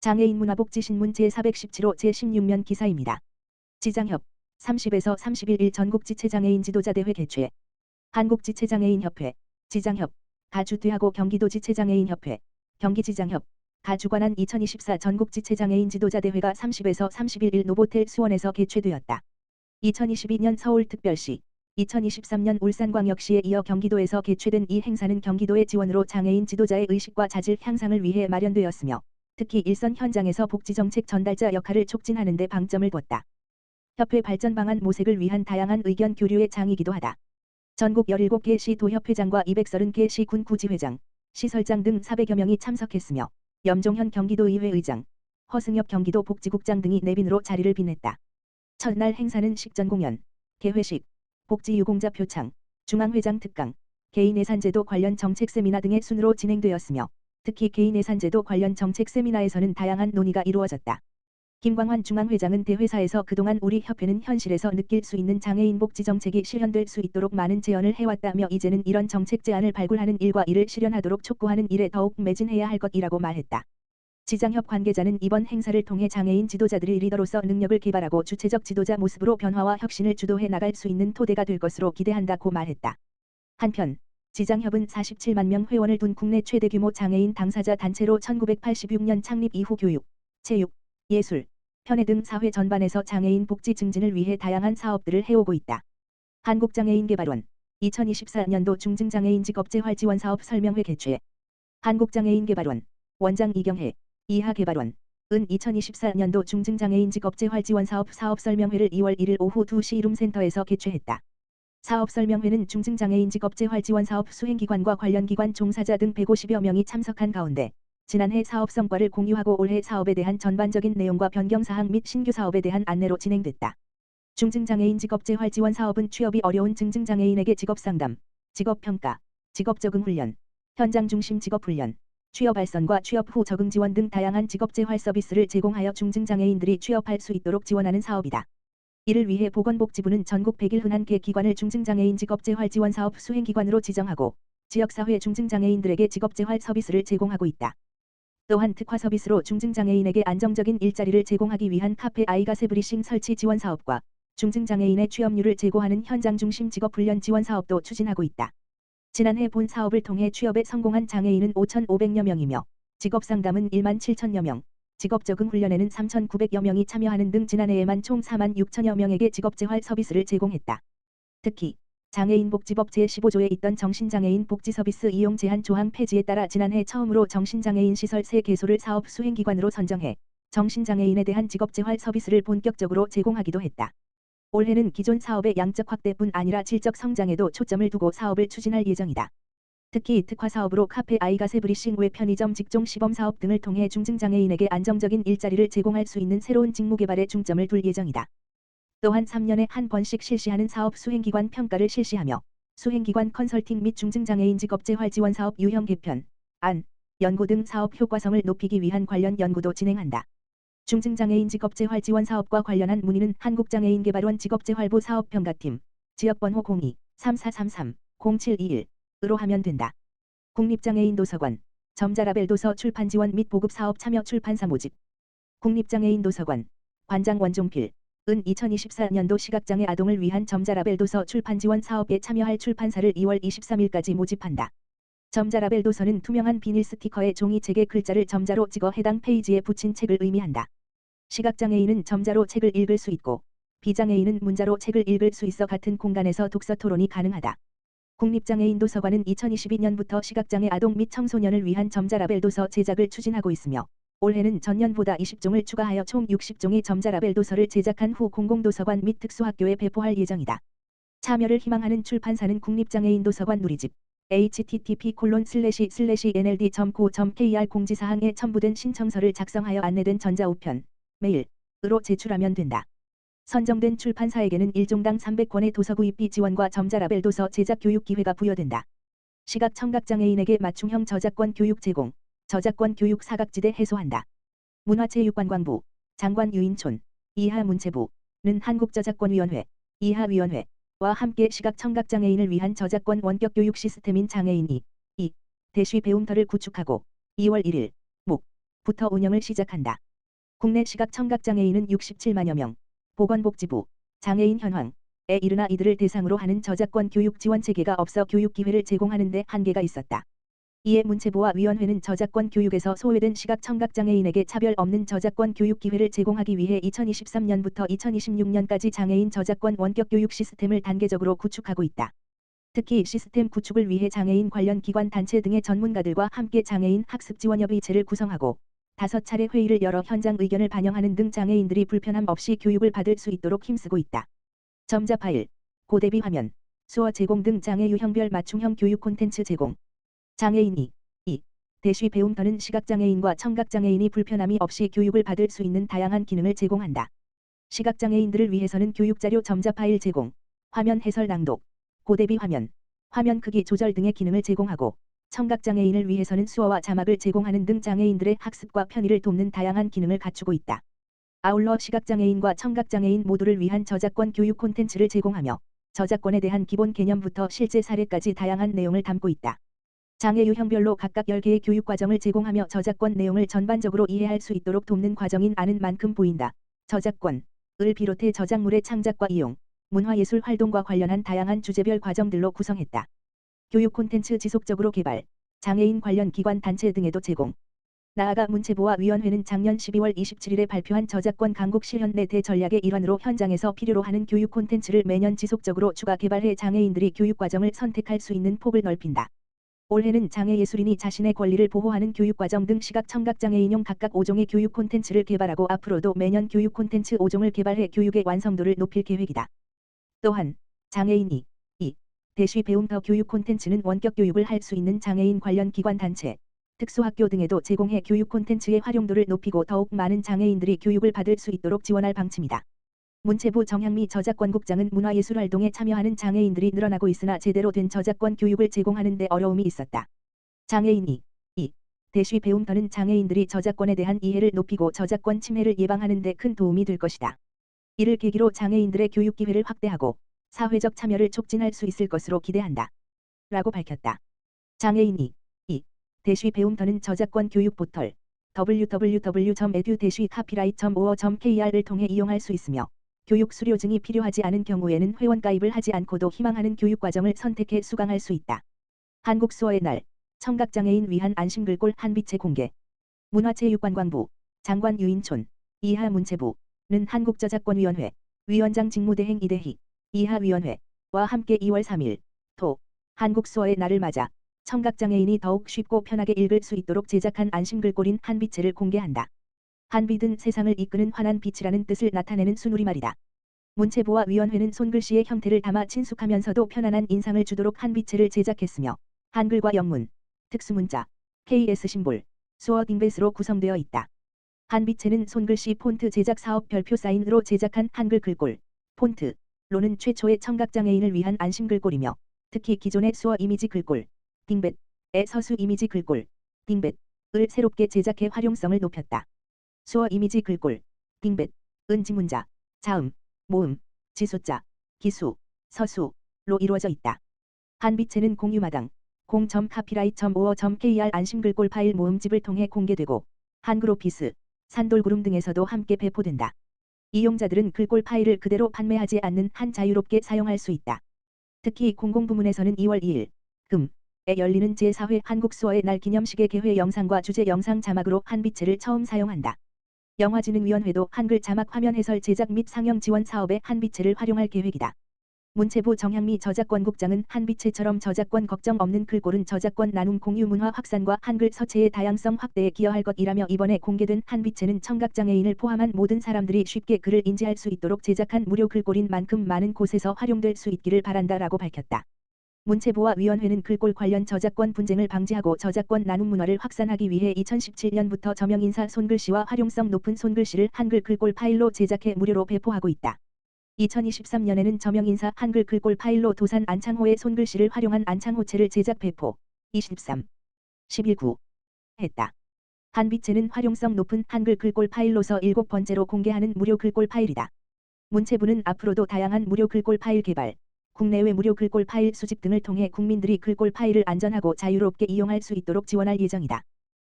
장애인 문화복지신문 제417호 제16면 기사입니다. 지장협 30에서 31일 전국지체장애인 지도자대회 개최. 한국지체장애인협회, 지장협, 가주퇴하고 경기도지체장애인협회, 경기지장협, 가주관한 2024 전국지체장애인 지도자대회가 30에서 31일 노보텔 수원에서 개최되었다. 2022년 서울특별시, 2023년 울산광역시에 이어 경기도에서 개최된 이 행사는 경기도의 지원으로 장애인 지도자의 의식과 자질 향상을 위해 마련되었으며 특히 일선 현장에서 복지정책 전달자 역할을 촉진하는 데 방점을 뒀다. 협회 발전 방안 모색을 위한 다양한 의견 교류의 장이기도 하다. 전국 17개 시 도협회장과 230개 시 군구지회장, 시설장 등 400여 명이 참석했으며 염종현 경기도의회 의장, 허승엽 경기도 복지국장 등이 내빈으로 자리를 빛냈다. 첫날 행사는 식전공연, 개회식, 복지유공자 표창, 중앙회장 특강, 개인예산제도 관련 정책 세미나 등의 순으로 진행되었으며 특히 개인예산제도 관련 정책 세미나에서는 다양한 논의가 이루어졌다. 김광환 중앙회장은 대회사에서 그동안 우리 협회는 현실에서 느낄 수 있는 장애인 복지 정책이 실현될 수 있도록 많은 제언을 해왔다며 이제는 이런 정책 제안을 발굴하는 일과 이를 실현하도록 촉구하는 일에 더욱 매진해야 할 것이라고 말했다. 지장협 관계자는 이번 행사를 통해 장애인 지도자들이 리더로서 능력을 개발하고 주체적 지도자 모습으로 변화와 혁신을 주도해 나갈 수 있는 토대가 될 것으로 기대한다고 말했다. 한편 지장협은 47만 명 회원을 둔 국내 최대 규모 장애인 당사자 단체로 1986년 창립 이후 교육, 체육, 예술, 편의 등 사회 전반에서 장애인 복지 증진을 위해 다양한 사업들을 해오고 있다. 한국장애인개발원 2024년도 중증장애인 직업재활지원사업 설명회 개최. 한국장애인개발원 원장 이경혜, 이하개발원 은 2024년도 중증장애인 직업재활지원사업 사업 설명회를 2월 1일 오후 2시 룸센터에서 개최했다. 사업 설명회는 중증장애인 직업재활지원사업 수행기관과 관련 기관 종사자 등 150여 명이 참석한 가운데 지난해 사업 성과를 공유하고 올해 사업에 대한 전반적인 내용과 변경사항 및 신규 사업에 대한 안내로 진행됐다. 중증장애인 직업재활지원 사업은 취업이 어려운 중증장애인에게 직업상담, 직업평가, 직업적응훈련, 현장중심 직업훈련, 취업 알선과 취업 후 적응 지원 등 다양한 직업재활 서비스를 제공하여 중증장애인들이 취업할 수 있도록 지원하는 사업이다. 이를 위해 보건복지부는 전국 101개 기관을 중증장애인 직업재활지원사업 수행기관으로 지정하고 지역사회 중증장애인들에게 직업재활 서비스를 제공하고 있다. 또한 특화 서비스로 중증장애인에게 안정적인 일자리를 제공하기 위한 카페 아이가세 브리싱 설치 지원 사업과 중증장애인의 취업률을 제고하는 현장중심 직업훈련 지원 사업도 추진하고 있다. 지난해 본 사업을 통해 취업에 성공한 장애인은 5,500여 명이며 직업상담은 1만 7천여 명, 직업적응훈련에는 3,900여 명이 참여하는 등 지난해에만 총 4만 6천여 명에게 직업재활 서비스를 제공했다. 특히 장애인복지법 제15조에 있던 정신장애인 복지서비스 이용 제한 조항 폐지에 따라 지난해 처음으로 정신장애인 시설 새 개소를 사업 수행기관으로 선정해 정신장애인에 대한 직업재활 서비스를 본격적으로 제공하기도 했다. 올해는 기존 사업의 양적 확대뿐 아니라 질적 성장에도 초점을 두고 사업을 추진할 예정이다. 특히 특화 사업으로 카페 아이가세 브리싱 외 편의점 직종 시범 사업 등을 통해 중증장애인에게 안정적인 일자리를 제공할 수 있는 새로운 직무 개발에 중점을 둘 예정이다. 또한 3년에 한 번씩 실시하는 사업 수행기관 평가를 실시하며 수행기관 컨설팅 및 중증장애인 직업재활 지원 사업 유형 개편, 안, 연구 등 사업 효과성을 높이기 위한 관련 연구도 진행한다. 중증장애인 직업재활 지원 사업과 관련한 문의는 한국장애인개발원 직업재활부 사업평가팀, 지역번호 02-3433-0721으로 하면 된다. 국립장애인도서관, 점자라벨 도서 출판 지원 및 보급 사업 참여 출판사 모집. 국립장애인도서관, 관장 원종필, 은 2024년도 시각장애 아동을 위한 점자라벨 도서 출판 지원 사업에 참여할 출판사를 2월 23일까지 모집한다. 점자라벨 도서는 투명한 비닐 스티커에 종이책에 글자를 점자로 찍어 해당 페이지에 붙인 책을 의미한다. 시각장애인은 점자로 책을 읽을 수 있고 비장애인은 문자로 책을 읽을 수 있어 같은 공간에서 독서 토론이 가능하다. 국립장애인도서관은 2022년부터 시각장애 아동 및 청소년을 위한 점자라벨 도서 제작을 추진하고 있으며 올해는 전년보다 20종을 추가하여 총 60종의 점자라벨 도서를 제작한 후 공공도서관 및 특수학교에 배포할 예정이다. 참여를 희망하는 출판사는 국립장애인도서관 누리집 http://nld.co.kr 공지사항에 첨부된 신청서를 작성하여 안내된 전자우편, 메일으로 제출하면 된다. 선정된 출판사에게는 1종당 300권의 도서 구입비 지원과 점자라벨 도서 제작 교육 기회가 부여된다. 시각 청각장애인에게 맞춤형 저작권 교육 제공, 저작권 교육 사각지대 해소한다. 문화체육관광부, 장관 유인촌, 이하문체부는 한국저작권위원회, 이하위원회와 함께 시각 청각장애인을 위한 저작권 원격 교육 시스템인 장애인 대쉬 배움터를 구축하고 2월 1일, 목, 부터 운영을 시작한다. 국내 시각청각장애인은 67만여 명. 보건복지부, 장애인 현황에 이르나 이들을 대상으로 하는 저작권 교육 지원 체계가 없어 교육 기회를 제공하는 데 한계가 있었다. 이에 문체부와 위원회는 저작권 교육에서 소외된 시각청각장애인에게 차별 없는 저작권 교육 기회를 제공하기 위해 2023년부터 2026년까지 장애인 저작권 원격 교육 시스템을 단계적으로 구축하고 있다. 특히 시스템 구축을 위해 장애인 관련 기관 단체 등의 전문가들과 함께 장애인 학습지원협의체를 구성하고 5차례 회의를 열어 현장 의견을 반영하는 등 장애인들이 불편함 없이 교육을 받을 수 있도록 힘쓰고 있다. 점자 파일, 고대비 화면, 수어 제공 등 장애 유형별 맞춤형 교육 콘텐츠 제공. 장애인이 대쉬 배움터는 시각장애인과 청각장애인이 불편함이 없이 교육을 받을 수 있는 다양한 기능을 제공한다. 시각장애인들을 위해서는 교육자료 점자 파일 제공, 화면 해설 낭독, 고대비 화면, 화면 크기 조절 등의 기능을 제공하고 청각장애인을 위해서는 수어와 자막을 제공하는 등 장애인들의 학습과 편의를 돕는 다양한 기능을 갖추고 있다. 아울러 시각장애인과 청각장애인 모두를 위한 저작권 교육 콘텐츠를 제공하며 저작권에 대한 기본 개념부터 실제 사례까지 다양한 내용을 담고 있다. 장애 유형별로 각각 10개의 교육 과정을 제공하며 저작권 내용을 전반적으로 이해할 수 있도록 돕는 과정인 아는 만큼 보인다. 저작권을 비롯해 저작물의 창작과 이용, 문화예술 활동과 관련한 다양한 주제별 과정들로 구성했다. 교육 콘텐츠 지속적으로 개발, 장애인 관련 기관 단체 등에도 제공. 나아가 문체부와 위원회는 작년 12월 27일에 발표한 저작권 강국 실현 내 대전략의 일환으로 현장에서 필요로 하는 교육 콘텐츠를 매년 지속적으로 추가 개발해 장애인들이 교육 과정을 선택할 수 있는 폭을 넓힌다. 올해는 장애예술인이 자신의 권리를 보호하는 교육과정 등 시각청각장애인용 각각 5종의 교육 콘텐츠를 개발하고 앞으로도 매년 교육 콘텐츠 5종을 개발해 교육의 완성도를 높일 계획이다. 또한 장애인이 대쉬 배움터 교육 콘텐츠는 원격 교육을 할 수 있는 장애인 관련 기관 단체, 특수학교 등에도 제공해 교육 콘텐츠의 활용도를 높이고 더욱 많은 장애인들이 교육을 받을 수 있도록 지원할 방침이다. 문체부 정향미 저작권국장은 문화예술활동에 참여하는 장애인들이 늘어나고 있으나 제대로 된 저작권 교육을 제공하는 데 어려움이 있었다. 장애인이 대쉬 배움터는 장애인들이 저작권에 대한 이해를 높이고 저작권 침해를 예방하는 데 큰 도움이 될 것이다. 이를 계기로 장애인들의 교육 기회를 확대하고 사회적 참여를 촉진할 수 있을 것으로 기대한다. 라고 밝혔다. 장애인이 대쉬 배움터는 저작권 교육 포털 www.edu-copyright.or.kr을 통해 이용할 수 있으며 교육 수료증이 필요하지 않은 경우에는 회원가입을 하지 않고도 희망하는 교육과정을 선택해 수강할 수 있다. 한국수어의 날, 청각장애인 위한 안심글꼴 한빛의 공개. 문화체육관광부, 장관 유인촌, 이하 문체부는 한국저작권위원회, 위원장 직무대행 이대희, 이하 위원회와 함께 2월 3일, 한국수어의 날을 맞아 청각장애인이 더욱 쉽고 편하게 읽을 수 있도록 제작한 안심글꼴인 한빛체를 공개한다. 한빛은 세상을 이끄는 환한 빛이라는 뜻을 나타내는 순우리말이다. 문체부와 위원회는 손글씨의 형태를 담아 친숙하면서도 편안한 인상을 주도록 한빛체를 제작했으며 한글과 영문, 특수문자, KS 심볼, 수어 딩뱃으로 구성되어 있다. 한빛체는 손글씨 폰트 제작 사업 별표 사인으로 제작한 한글 글꼴, 폰트로는 최초의 청각장애인을 위한 안심글꼴이며 특히 기존의 수어 이미지 글꼴, 딩뱃의 서수 이미지 글꼴, 딩뱃을 새롭게 제작해 활용성을 높였다. 수어 이미지 글꼴, 딩뱃은 지문자, 자음, 모음, 지소자, 기수, 서수로 이루어져 있다. 한빛체는 공유마당, 공.copyright.or.kr 안심글꼴 파일 모음집을 통해 공개되고 한글오피스, 산돌그룹 등에서도 함께 배포된다. 이용자들은 글꼴 파일을 그대로 판매하지 않는 한 자유롭게 사용할 수 있다. 특히 공공부문에서는 2월 2일, 금에 열리는 제4회 한국수어의 날 기념식의 개회 영상과 주제 영상 자막으로 한빛체를 처음 사용한다. 영화진흥위원회도 한글 자막 화면 해설 제작 및 상영 지원 사업에 한빛체를 활용할 계획이다. 문체부 정향미 저작권국장은 한빛체처럼 저작권 걱정 없는 글꼴은 저작권 나눔 공유 문화 확산과 한글 서체의 다양성 확대에 기여할 것이라며 이번에 공개된 한빛체는 청각장애인을 포함한 모든 사람들이 쉽게 글을 인지할 수 있도록 제작한 무료 글꼴인 만큼 많은 곳에서 활용될 수 있기를 바란다라고 밝혔다. 문체부와 위원회는 글꼴 관련 저작권 분쟁을 방지하고 저작권 나눔 문화를 확산하기 위해 2017년부터 저명인사 손글씨와 활용성 높은 손글씨를 한글 글꼴 파일로 제작해 무료로 배포하고 있다. 2023년에는 저명인사 한글 글꼴 파일로 도산 안창호의 손글씨를 활용한 안창호체를 제작 배포 11.9 했다. 한빛체는 활용성 높은 한글 글꼴 파일로서 7번째로 공개하는 무료 글꼴 파일이다. 문체부는 앞으로도 다양한 무료 글꼴 파일 개발, 국내외 무료 글꼴 파일 수집 등을 통해 국민들이 글꼴 파일을 안전하고 자유롭게 이용할 수 있도록 지원할 예정이다.